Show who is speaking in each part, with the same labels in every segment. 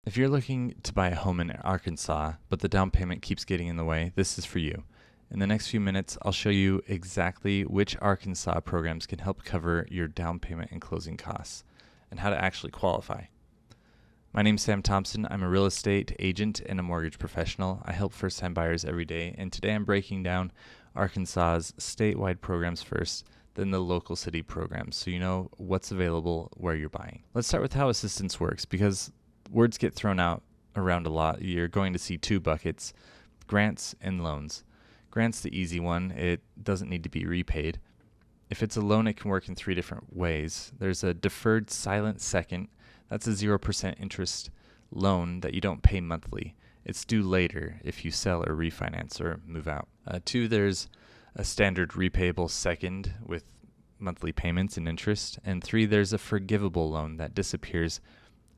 Speaker 1: If you're looking to buy a home in Arkansas, but the down payment keeps getting in the way, this is for you. In the next few minutes, I'll show you exactly which Arkansas programs can help cover your down payment and closing costs, and how to actually qualify. My name's Sam Thompson. I'm a real estate agent and a mortgage professional. I help first-time buyers every day, and today I'm breaking down Arkansas's statewide programs first, then the local city programs, so you know what's available where you're buying. Let's start with how assistance works, because words get thrown out around a lot. You're going to see two buckets, grants and loans. Grants the easy one. It doesn't need to be repaid. If it's a loan, it can work in three different ways. There's a deferred silent second. That's a 0% interest loan that you don't pay monthly. It's due later if you sell or refinance or move out. Two, there's a standard repayable second with monthly payments and interest. And three, there's a forgivable loan that disappears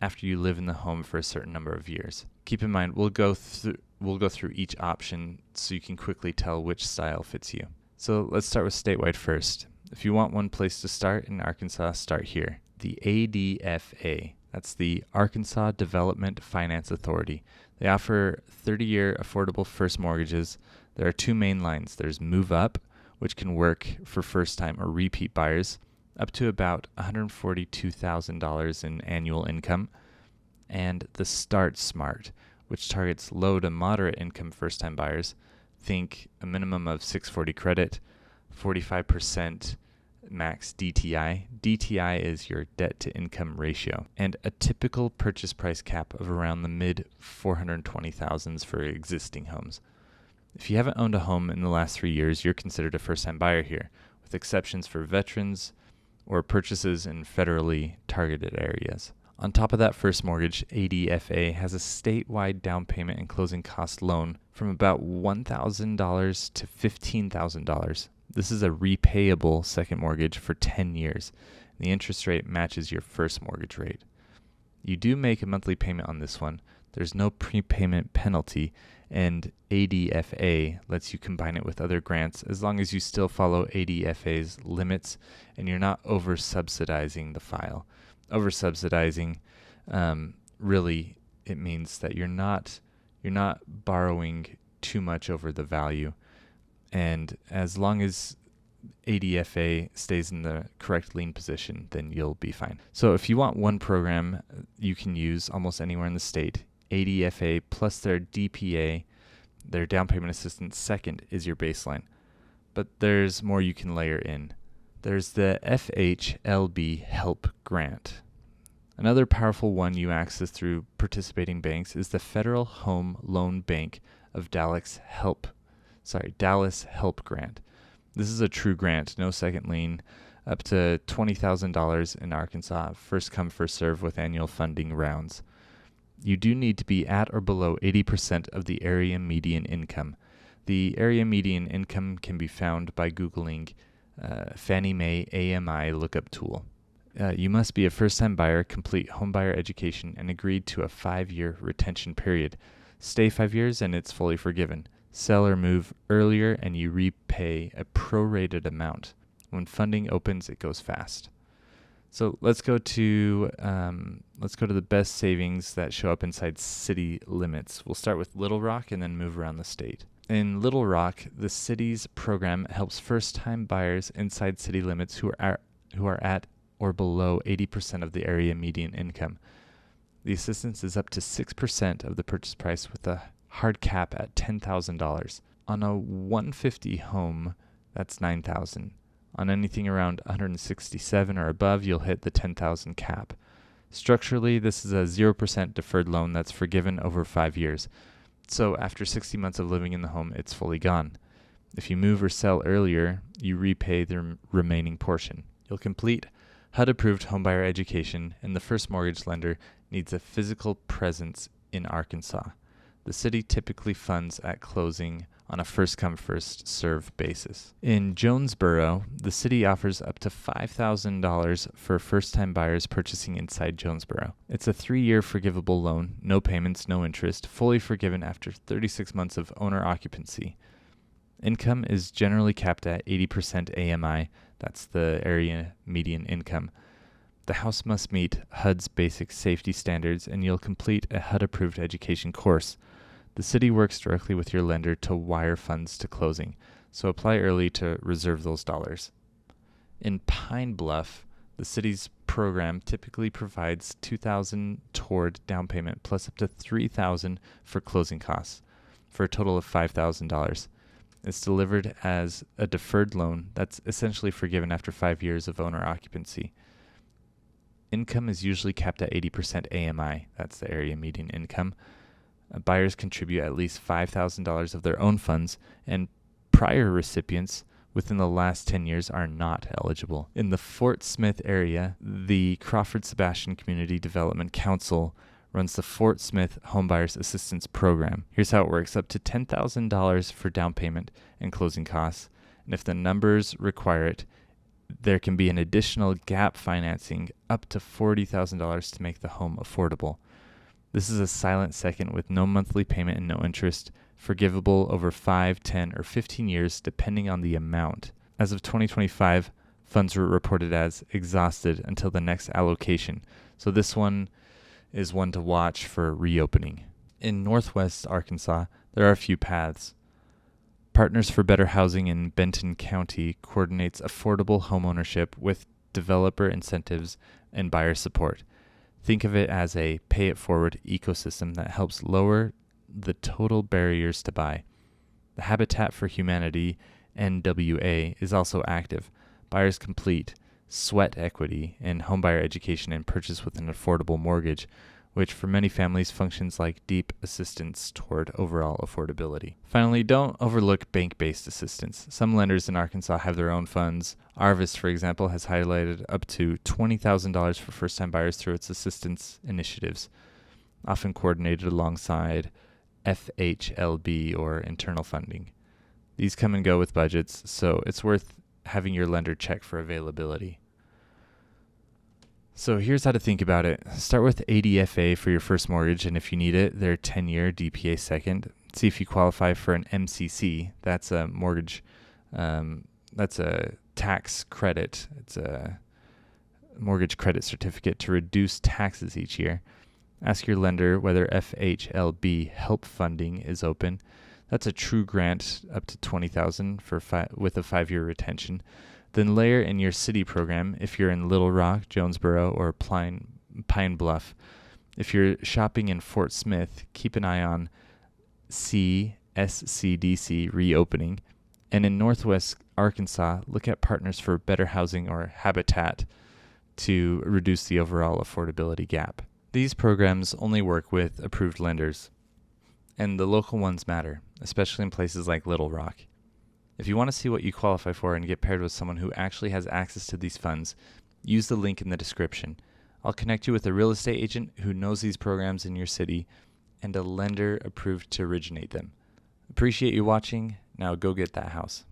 Speaker 1: after you live in the home for a certain number of years. Keep in mind, we'll go through each option so you can quickly tell which style fits you. So let's start with statewide first. If you want one place to start in Arkansas, start here. The ADFA, that's the Arkansas Development Finance Authority. They offer 30-year affordable first mortgages. There are two main lines. There's Move Up, which can work for first-time or repeat buyers, up to about $142,000 in annual income, and the Start Smart, which targets low to moderate income first-time buyers. Think a minimum of 640 credit, 45% max DTI. DTI is your debt to income ratio, and a typical purchase price cap of around the mid 420,000s for existing homes. If you haven't owned a home in the last 3 years, you're considered a first-time buyer here, with exceptions for veterans or purchases in federally targeted areas. On top of that first mortgage, ADFA has a statewide down payment and closing cost loan from about $1,000 to $15,000. This is a repayable second mortgage for 10 years. The interest rate matches your first mortgage rate. You do make a monthly payment on this one. There's no prepayment penalty, and ADFA lets you combine it with other grants as long as you still follow ADFA's limits and you're not over-subsidizing the file. Over-subsidizing, really, it means that you're not borrowing too much over the value. And as long as ADFA stays in the correct lien position, then you'll be fine. So if you want one program you can use almost anywhere in the state, ADFA plus their DPA, their down payment assistance second, is your baseline. But there's more you can layer in. There's the FHLB Help Grant. Another powerful one you access through participating banks is the Federal Home Loan Bank of Dallas Help Grant. This is a true grant, no second lien, up to $20,000 in Arkansas, first come, first serve with annual funding rounds. You do need to be at or below 80% of the area median income. The area median income can be found by Googling Fannie Mae AMI lookup tool. You must be a first-time buyer, complete homebuyer education, and agreed to a 5-year retention period. Stay 5 years and it's fully forgiven. Sell or move earlier and you repay a prorated amount. When funding opens, it goes fast. So let's go to the best savings that show up inside city limits. We'll start with Little Rock and then move around the state. In Little Rock, the city's program helps first-time buyers inside city limits who are at or below 80% of the area median income. The assistance is up to 6% of the purchase price with a hard cap at $10,000. On a 150 home, that's $9,000. On anything around 167 or above, you'll hit the $10,000 cap. Structurally, this is a 0% deferred loan that's forgiven over 5 years. So after 60 months of living in the home, it's fully gone. If you move or sell earlier, you repay the remaining portion. You'll complete HUD-approved homebuyer education, and the first mortgage lender needs a physical presence in Arkansas. The city typically funds at closing on a first-come, first-served basis. In Jonesboro, the city offers up to $5,000 for first-time buyers purchasing inside Jonesboro. It's a 3-year forgivable loan, no payments, no interest, fully forgiven after 36 months of owner occupancy. Income is generally capped at 80% AMI, that's the area median income. The house must meet HUD's basic safety standards, and you'll complete a HUD-approved education course. The city works directly with your lender to wire funds to closing, so apply early to reserve those dollars. In Pine Bluff, the city's program typically provides $2,000 toward down payment plus up to $3,000 for closing costs, for a total of $5,000. It's delivered as a deferred loan that's essentially forgiven after 5 years of owner occupancy. Income is usually capped at 80% AMI, that's the area median income. Buyers contribute at least $5,000 of their own funds, and prior recipients within the last 10 years are not eligible. In the Fort Smith area, the Crawford Sebastian Community Development Council runs the Fort Smith Homebuyers Assistance Program. Here's how it works: up to $10,000 for down payment and closing costs, and if the numbers require it, there can be an additional gap financing up to $40,000 to make the home affordable. This is a silent second with no monthly payment and no interest, forgivable over 5, 10, or 15 years depending on the amount. As of 2025, funds were reported as exhausted until the next allocation, so this one is one to watch for reopening. In Northwest Arkansas, there are a few paths. Partners for Better Housing in Benton County coordinates affordable homeownership with developer incentives and buyer support. Think of it as a pay-it-forward ecosystem that helps lower the total barriers to buy. The Habitat for Humanity, NWA, is also active. Buyers complete sweat equity in homebuyer education and purchase with an affordable mortgage, which for many families functions like deep assistance toward overall affordability. Finally, don't overlook bank-based assistance. Some lenders in Arkansas have their own funds. Arvest, for example, has highlighted up to $20,000 for first-time buyers through its assistance initiatives, often coordinated alongside FHLB or internal funding. These come and go with budgets, so it's worth having your lender check for availability. So here's how to think about it. Start with ADFA for your first mortgage, and if you need it, their 10-year DPA second. See if you qualify for an MCC. That's a mortgage, that's a tax credit. It's a mortgage credit certificate to reduce taxes each year. Ask your lender whether FHLB help funding is open. That's a true grant up to $20,000 with a 5-year retention. Then layer in your city program if you're in Little Rock, Jonesboro, or Pine Bluff. If you're shopping in Fort Smith, keep an eye on CSCDC reopening. And in Northwest Arkansas, look at Partners for Better Housing or Habitat to reduce the overall affordability gap. These programs only work with approved lenders, and the local ones matter, especially in places like Little Rock. If you want to see what you qualify for and get paired with someone who actually has access to these funds, use the link in the description. I'll connect you with a real estate agent who knows these programs in your city and a lender approved to originate them. Appreciate you watching. Now go get that house.